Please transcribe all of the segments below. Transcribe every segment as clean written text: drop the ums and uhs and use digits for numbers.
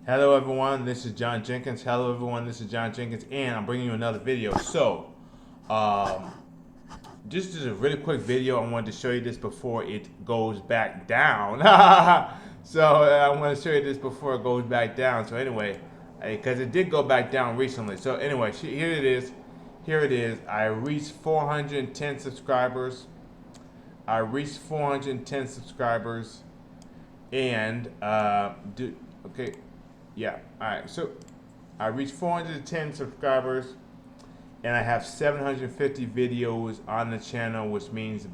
Hello everyone, this is John Jenkins. Hello everyone, this is John Jenkins, and I'm bringing you another video. So, um, just a really quick video. I wanted to show you this before it goes back down. So I want to show you this before it goes back down. So anyway, because it did go back down recently. So anyway, here it is. Here it is. I reached 410 subscribers. I reached 410 subscribers, and okay. Yeah. All right. So I reached 410 subscribers, and I have 750 videos on the channel, which means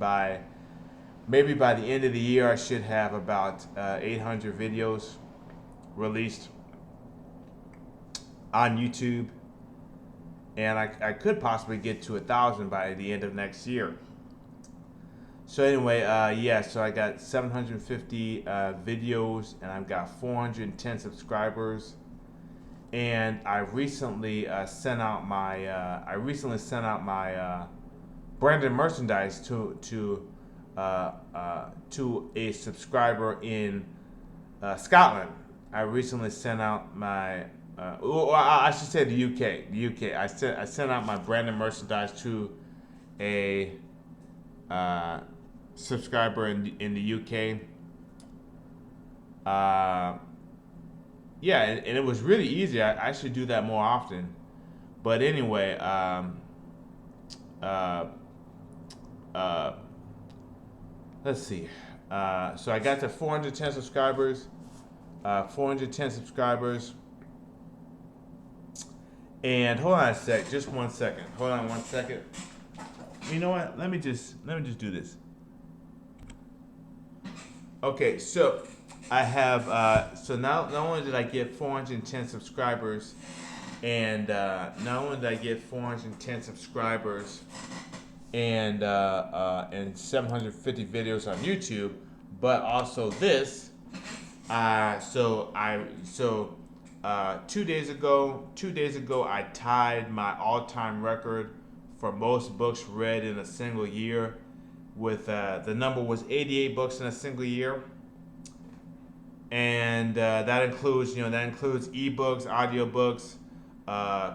maybe by the end of the year, I should have about 800 videos released on YouTube, and I could possibly get to 1,000 by the end of next year. So anyway, yeah, so I got 750 videos, and I've got 410 subscribers. And I recently sent out my branded merchandise to a subscriber in Scotland. I recently sent out my I should say the UK. The UK. I sent out my branded merchandise to a subscriber in the UK. Yeah, and it was really easy. I should do that more often. But anyway, uh, uh, let's see. So I got to 410 subscribers. 410 subscribers. And hold on a sec, just 1 second. Hold on 1 second. You know what? Let me just do this. Okay, so I have so now not only did I get 410 subscribers, and not only did I get 410 subscribers and 750 videos on YouTube, but also this. So 2 days ago, I tied my all-time record for most books read in a single year. With the number was 88 books in a single year, and that includes ebooks, audiobooks,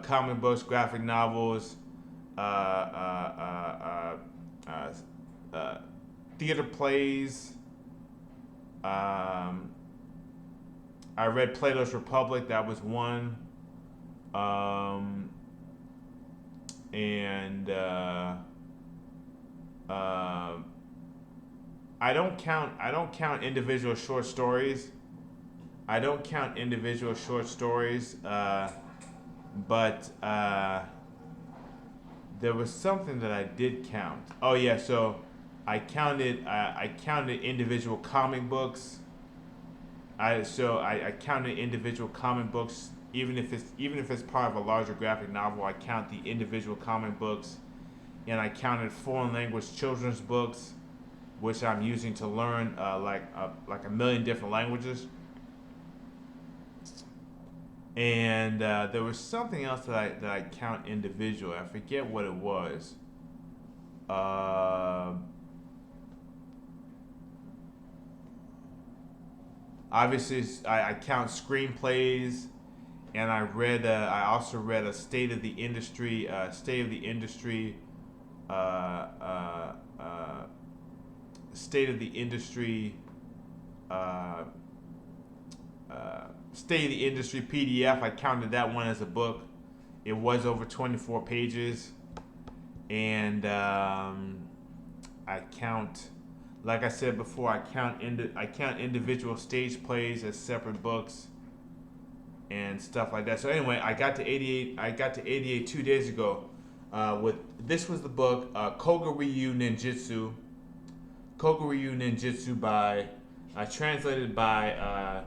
comic books, graphic novels, uh, uh, uh, theater plays. I read Plato's Republic. That was one, and I don't count individual short stories. I don't count individual short stories, but there was something that I did count. Oh yeah, so I counted individual comic books. I counted individual comic books, even if it's part of a larger graphic novel. I count the individual comic books, and I counted foreign language children's books, which I'm using to learn like a million different languages. And there was something else that I count individually. I forget what it was. Uh, Obviously, I count screenplays, and I also read a uh, uh, uh, state of the industry uh, state of the industry PDF. I counted that one as a book. It was over 24 pages, and I count, like I said before, I count individual stage plays as separate books and stuff like that. So anyway, I got to 88. I got to 88 2 days ago. With this was the book Koguryu Ninjutsu. Koguryu Ninjutsu by translated by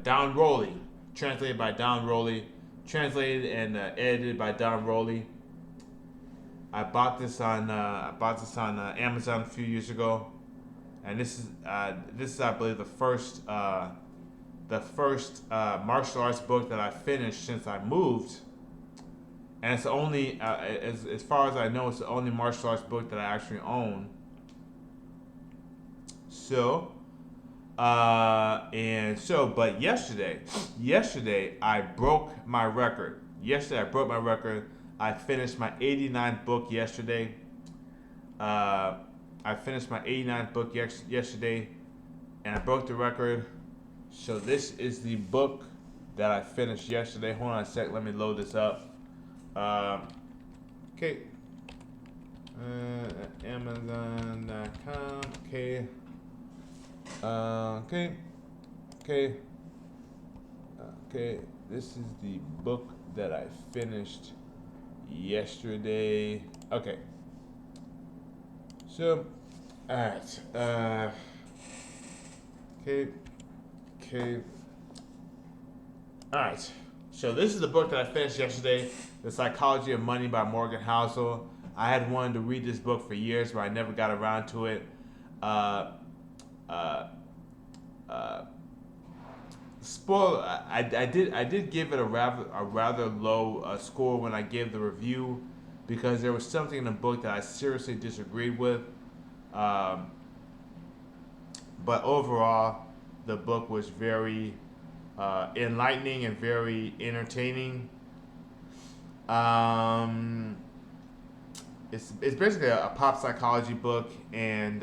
Don Rowley. Translated by Don Rowley. Translated and edited by Don Rowley. I bought this on Amazon a few years ago, and this is I believe the first martial arts book that I finished since I moved, and it's the only as far as I know, it's the only martial arts book that I actually own. So But yesterday I broke my record. Yesterday I broke my record. I finished my 89th book yesterday. Uh, I finished my 89th book yesterday, and I broke the record. So this is the book that I finished yesterday. Hold on a sec. Let me load this up. Okay. Amazon.com. Okay. Okay. Okay. Okay. This is the book that I finished yesterday. Okay. So, alright. Okay. Okay. Alright. So this is the book that I finished yesterday, The Psychology of Money by Morgan Housel. I had wanted to read this book for years, but I never got around to it. Uh, uh, uh, Spoiler, I did give it a rather low score when I gave the review, because there was something in the book that I seriously disagreed with. Um, but overall, the book was very enlightening and very entertaining. Um, it's basically a pop psychology book, and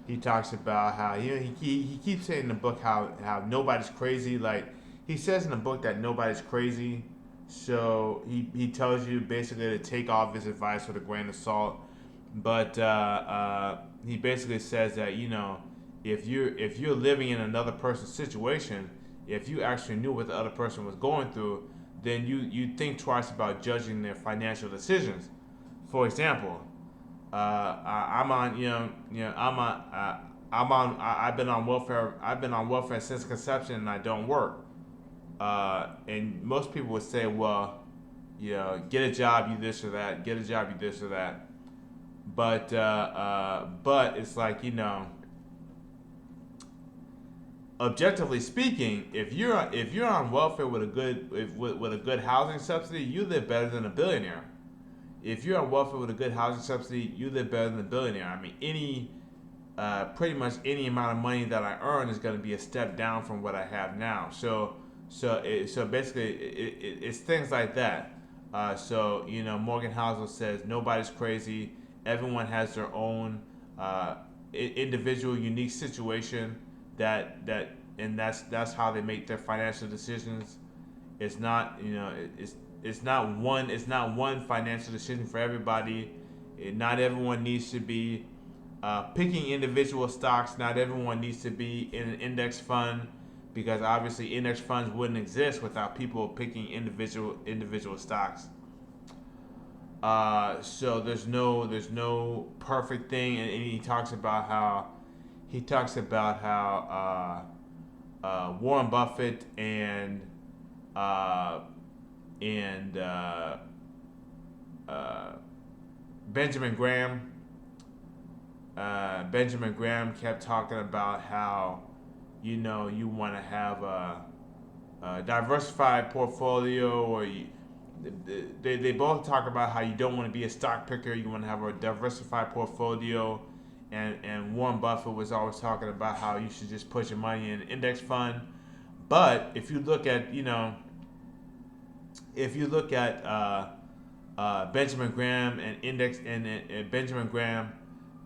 he talks about how he keeps saying in the book how nobody's crazy. Like, he says in the book that nobody's crazy, so he tells you basically to take all of his advice with a grain of salt. But he basically says that, if you're living in another person's situation, if you actually knew what the other person was going through, then you think twice about judging their financial decisions. For example, I'm on, I've been on welfare. I've been on welfare since conception, and I don't work. And most people would say, well, get a job, you this or that. Get a job, you this or that. But it's like, objectively speaking, if you're on welfare with a with a good housing subsidy, you live better than a billionaire. If you're on welfare with a good housing subsidy, you live better than a billionaire. I mean, pretty much any amount of money that I earn is going to be a step down from what I have now. So basically, it's things like that. Morgan Housel says nobody's crazy. Everyone has their own individual, unique situation and that's how they make their financial decisions. It's not, it's not one financial decision for everybody. Not everyone needs to be picking individual stocks. Not everyone needs to be in an index fund, because obviously index funds wouldn't exist without people picking individual stocks. So there's no perfect thing, and he talks about how Warren Buffett uh, and uh, Benjamin Graham. Benjamin Graham kept talking about how you want to have a diversified portfolio, or they both talk about how you don't want to be a stock picker. You want to have a diversified portfolio, and Warren Buffett was always talking about how you should just put your money in an index fund. But if you look at Benjamin Graham and index and Benjamin Graham,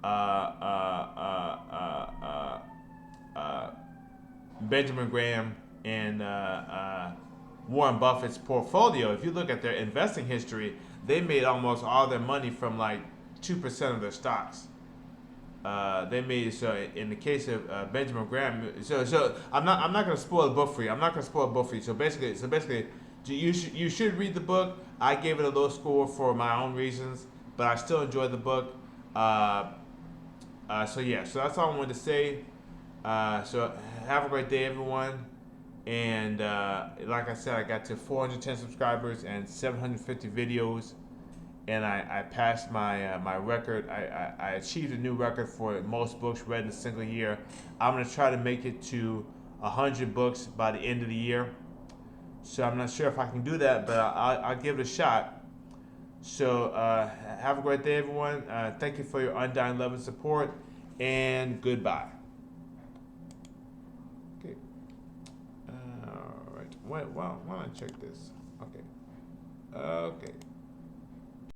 uh, uh, uh, uh, uh, Benjamin Graham and Warren Buffett's portfolio, if you look at their investing history, they made almost all their money from like 2% of their stocks. They made, so in the case of Benjamin Graham. So I'm not gonna spoil the book for you. I'm not gonna spoil the book for you. So basically, you should read the book. I gave it a low score for my own reasons, but I still enjoyed the book. So that's all I wanted to say. So have a great day, everyone. And like I said, I got to 410 subscribers and 750 videos, and I passed my record. I achieved a new record for most books read in a single year. I'm gonna try to make it to 100 books by the end of the year. So I'm not sure if I can do that, but I'll give it a shot. So have a great day, everyone. Thank you for your undying love and support, and goodbye. Okay. All right. Why don't I check this? Okay. Okay.